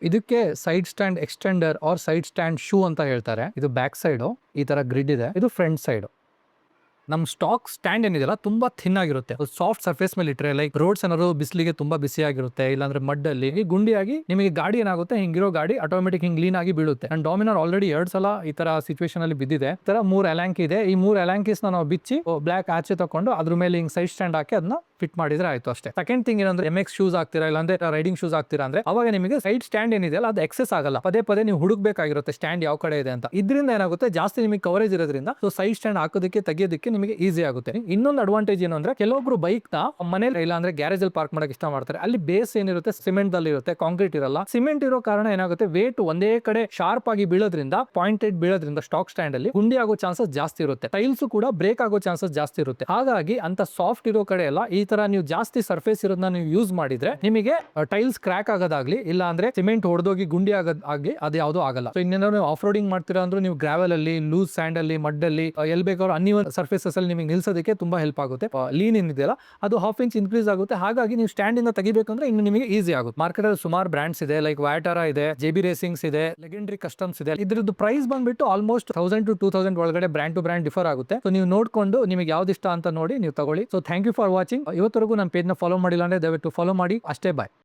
ಇದಕ್ಕೆ side stand extender or side stand shoe ಅಂತ ಹೇಳ್ತಾರೆ. ಇದು ಬ್ಯಾಕ್ ಸೈಡ್ ಈ ತರ ಗ್ರಿಡ್ ಇದೆ, ಇದು ಫ್ರಂಟ್ ಸೈಡ್. ನಮ್ ಸ್ಟಾಕ್ ಸ್ಟ್ಯಾಂಡ್ ಏನಿದೆಯಲ್ಲ ತುಂಬಾ ಥಿನ್ ಆಗಿರುತ್ತೆ. ಸಾಫ್ಟ್ ಸರ್ಫೇಸ್ ಮೇಲೆ ಇಟ್ಟರೆ ಲೈಕ್ ರೋಡ್ಸ್ ಏನಾದ್ರು ಬಿಸಿಲಿಗೆ ತುಂಬಾ ಬಿಸಿ ಆಗಿರುತ್ತೆ, ಇಲ್ಲಾಂದ್ರೆ ಮಡ್ ಅಲ್ಲಿ ಗುಂಡಿಯಾಗಿ ನಿಮಗೆ ಗಾಡಿ ಏನಾಗುತ್ತೆ, ಹಿಂಗಿರೋ ಗಾಡಿ ಆಟೋಮೆಟಿಕ್ ಹಿಂಗ್ ಲೀನ್ ಆಗಿ ಬೀಳುತ್ತೆ. ಅಂಡ್ ಡಾಮಿನಾರ್ ಆಲ್ರೆಡಿ 2 ಸಲ ಈ ತರ ಸಿಚುವೇಶನ್ ಅಲ್ಲಿ ಬಿದ್ದಿದೆ. ಈ ತರ 3 ಅಲಾಂಕಿ ಇದೆ. ಈ 3 ಅಲಾಂಕೀಸ್ ನಾವು ಬಿಚ್ಚಿ ಬ್ಲಾಕ್ ಆಚೆ ತಕೊಂಡು ಅದ್ರ ಮೇಲೆ ಹಿಂಗ್ ಸೈಡ್ ಸ್ಟ್ಯಾಂಡ್ ಹಾಕಿ ಅದನ್ನ ಫಿಟ್ ಮಾಡಿದ್ರೆ ಆಯ್ತು ಅಷ್ಟೇ. ಸೆಕೆಂಡ್ ಥಿಂಗ್ ಏನಂದ್ರೆ MX ಶೂಸ್ ಹಾಕ್ತೀರಾ ಇಲ್ಲಾಂದ್ರೆ ರೈಡಿಂಗ್ ಶೂಸ್ ಹಾಕ್ತೀರಾ ಅಂದ್ರೆ ಅವಾಗ ನಿಮಗೆ ಸೈಡ್ ಸ್ಟ್ಯಾಂಡ್ ಏನಿದೆಯಲ್ಲ ಅದು ಎಕ್ಸೆಸ್ ಆಗಲ್ಲ. ಪದೇ ಪದೇ ನೀವು ಹುಡುಕ್ಬೇಕಾಗಿರುತ್ತೆ ಸ್ಟ್ಯಾಂಡ್ ಯಾವ ಕಡೆ ಇದೆ ಅಂತ. ಇದರಿಂದ ಏನಾಗುತ್ತೆ, ಜಾಸ್ತಿ ನಿಮಗೆ ಕವರೇಜ್ ಇರೋದ್ರಿಂದ ಸೊ ಸೈಡ್ ಸ್ಟ್ಯಾಂಡ್ ಹಾಕೋದಕ್ಕೆ ತೆಗಿಯೋದಕ್ಕೆ ನಿಮಗೆ ಈಸಿ ಆಗುತ್ತೆ. ಇನ್ನೊಂದು ಅಡ್ವಾಂಟೇಜ್ ಏನು ಅಂದ್ರೆ, ಕೆಲವೊಬ್ರು ಬೈಕ್ ನ ಮನೇಲಿ ಇಲ್ಲ ಅಂದ್ರೆ ಗ್ಯಾರೇಜ್ ಅಲ್ಲಿ ಪಾರ್ಕ್ ಮಾಡಕ್ಕೆ ಇಷ್ಟ ಮಾಡ್ತಾರೆ. ಅಲ್ಲಿ ಬೇಸ್ ಏನಿರುತ್ತೆ ಸಿಮೆಂಟ್ ದಲ್ಲಿ ಇರುತ್ತೆ, ಕಾಂಕ್ರೀಟ್ ಇರಲ್ಲ. ಸಿಮೆಂಟ್ ಇರೋ ಕಾರಣ ಏನಾಗುತ್ತೆ, ವೇಟ್ ಒಂದೇ ಕಡೆ ಶಾರ್ಪ್ ಆಗಿ ಬೀಳೋದ್ರಿಂದ, ಪಾಯಿಂಟೆಡ್ ಬೀಳೋದ್ರಿಂದ ಸ್ಟಾಕ್ ಸ್ಟ್ಯಾಂಡ್ ಅಲ್ಲಿ ಗುಂಡಿ ಆಗೋ ಚಾನ್ಸಸ್ ಜಾಸ್ತಿ ಇರುತ್ತೆ. ಟೈಲ್ಸ್ ಕೂಡ ಬ್ರೇಕ್ ಆಗೋ ಚಾನ್ಸಸ್ ಜಾಸ್ತಿ ಇರುತ್ತೆ. ಹಾಗಾಗಿ ಅಂತ ಸಾಫ್ಟ್ ಇರೋ ಕಡೆ ಎಲ್ಲ ಈ ತರ ನೀವು ಜಾಸ್ತಿ ಸರ್ಫೇಸ್ ಇರೋದನ್ನ ನೀವು ಯೂಸ್ ಮಾಡಿದ್ರೆ ನಿಮಗೆ ಟೈಲ್ಸ್ ಕ್ರ್ಯಾಕ್ ಆಗೋದಾಗ್ಲಿ ಇಲ್ಲ ಅಂದ್ರೆ ಸಿಮೆಂಟ್ ಹೊಡೆದೋಗಿ ಗುಂಡಿ ಆಗೋದಾಗ್ಲಿ ಅದು ಯಾವ್ದು ಆಗಲ್ಲ. ಸೊ ಇನ್ನೇನಾದ್ರು ನೀವು ಆಫ್ ರೋಡಿಂಗ್ ಮಾಡ್ತೀರಾ ಅಂದ್ರೆ ನೀವು ಗ್ರಾವೆಲ್ ಅಲ್ಲಿ, ಲೂಸ್ ಸ್ಯಾಂಡ್ ಅಲ್ಲಿ, ಮಡ್ ಅಲ್ಲಿ, ಎಲ್ಲಿ ಬೇಕಾದ್ರೂ ಅನ್ಇವನ್ ಸರ್ಫೇಸಸ್ ಅಲ್ಲಿ ನಿಮಗೆ ನಿಲ್ಸೋದಕ್ಕೆ ತುಂಬಾ ಹೆಲ್ಪ್ ಆಗುತ್ತೆ. ಲೀನ್ ಏನಿದೆಯಲ್ಲ ಅದು 1/2 ಇಂಚ್ ಇನ್ಕ್ರೀಸ್ ಆಗುತ್ತೆ. ಹಾಗಾಗಿ ನೀವು ಸ್ಟ್ಯಾಂಡ್ ಇಂದ ತೆಗಿಬೇಕಂದ್ರೆ ಇನ್ನು ನಿಮಗೆ ಈಸಿ ಆಗುತ್ತೆ. ಮಾರ್ಕೆಟ್ ಅಲ್ಲಿ ಸುಮಾರು ಬ್ರಾಂಡ್ಸ್ ಇದೆ, ಲೈಕ್ ವ್ಯಾಟಾರಾ ಇದೆ, JB ರೇಸಿಂಗ್ಸ್ ಇದೆ, ಲೆಗೆಂಡರಿ ಕಸ್ಟಮ್ಸ್ ಇದೆ. ಇದ್ರದ್ದು ಪ್ರೈಸ್ ಬಂದ್ಬಿಟ್ಟು ಆಲ್ಮೋಸ್ಟ್ 1000 to 2000 ಒಳಗಡೆ ಬ್ರ್ಯಾಂಡ್ ಟು ಬ್ರ್ಯಾಂಡ್ ಡಿಫರ್ ಆಗುತ್ತೆ. ಸೊ ನೀವು ನೋಡ್ಕೊಂಡು ನಿಮಗೆ ಯಾವ್ದು ಇಷ್ಟ ಅಂತ ನೋಡಿ ನೀವು ತಗೊಳ್ಳಿ. So thank you for watching. ಇವತ್ತರೆಗೂ ನನ್ನ ಪೇಜ್ ನ ಫಾಲೋ ಮಾಡಿಲ್ಲ ಅಂದ್ರೆ ದಯವಿಟ್ಟು ಫಾಲೋ ಮಾಡಿ. ಅಷ್ಟೇ, ಬಾಯ್.